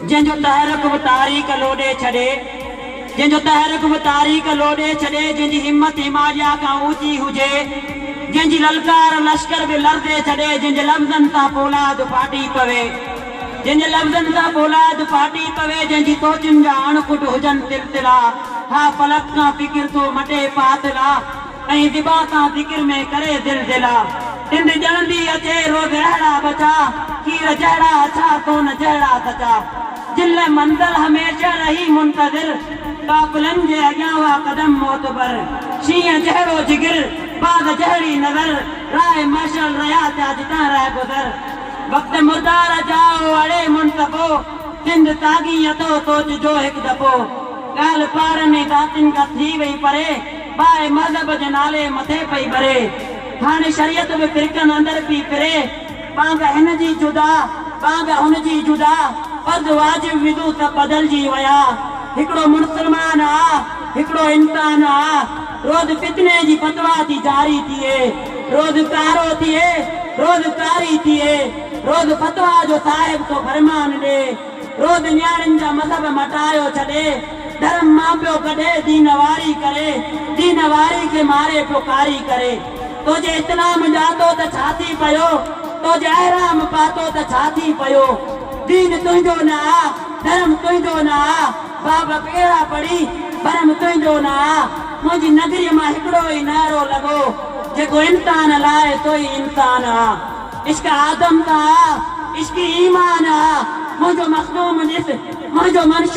जंहिंजो तहरुक बि तारीख़ लोॾे छॾे, जंहिंजो तहरुक बि तारीख़ लोॾे छॾे, जंहिंजी हिमत हिमालिया खां ऊची हुजे, जंहिंजी ललकार लश्कर बि लरदे छॾे, जंहिंजे लफ़्ज़नि सां फौलाद फाटी पवे, जंहिंजे लफ़्ज़नि सां फौलाद फाटी पवे, जंहिंजी सोचुनि जा अणकुट हुजनि तिलतिला, हा फलक खां फ़िक्र थो मटे फातिला, ऐं दिबा सां ज़िक्र में करे दिलदिला। तिंद ॼणंदी अचे रोज़ अहिड़ा बचा, खीर जहिड़ा अछा तो न जहिड़ा सचा, जिल मंज़िल हमेशह रही मुंतज़िर, काफ़िलनि जे अॻियां हुआ क़दम मोतबर, शींहं जहिड़ो जिगर बाग़ जहिड़ी नज़र, राह मशल रहिया थिया जितां रह गुज़र, वक़्त मुर्दार जाओ अड़े मुंतफ़ो, सिंध तागी अथो सोचिजो हिकु दफ़ो, ॻाल्हि पारनि दातिन खां थी वई परे, बाए मज़हब जे नाले मथे पई भरे, हाणे शरीयत बि फ़िरक़नि अंदरि पई फिरे, बांग हिन जी जुदा बांग हुन जी जुदा, फर्ज़ वाजिब विधू त बदिलजी विया, हिकिड़ो मुस्लमान आ हिकिड़ो इंसान आ, रोज़ फितने जी फतवा थी जारी थिए, रोज़ कारो थिए रोज़ कारी थिए, रोज़ फतवा जो साहिब तो फरमान ॾे, रोज़ न्याणियुनि जा मज़हब मटायो छॾे, धर्म मां पियो कढे दीन वारी करे, दीन वारी खे मारे पियो कारी करे, तोजे इस्लाम ॼातो त छा थी पियो, तोजे अहराम पातो त छा थी पियो, दीन तुंहिंजो न आ धर्म तुंहिंजो न आ, बाब कहिड़ा पढ़ी भरम तुंहिंजो न आ, मुंहिंजी नगरीअ मां हिकिड़ो ई नारो लॻो, जेको इंसान लाइ तो ई इंसान आ, इश्क आदम का आ इश्क ईमान आ, मुंहिंजो मखदूम ॾिस मुंहिंजो मंशूर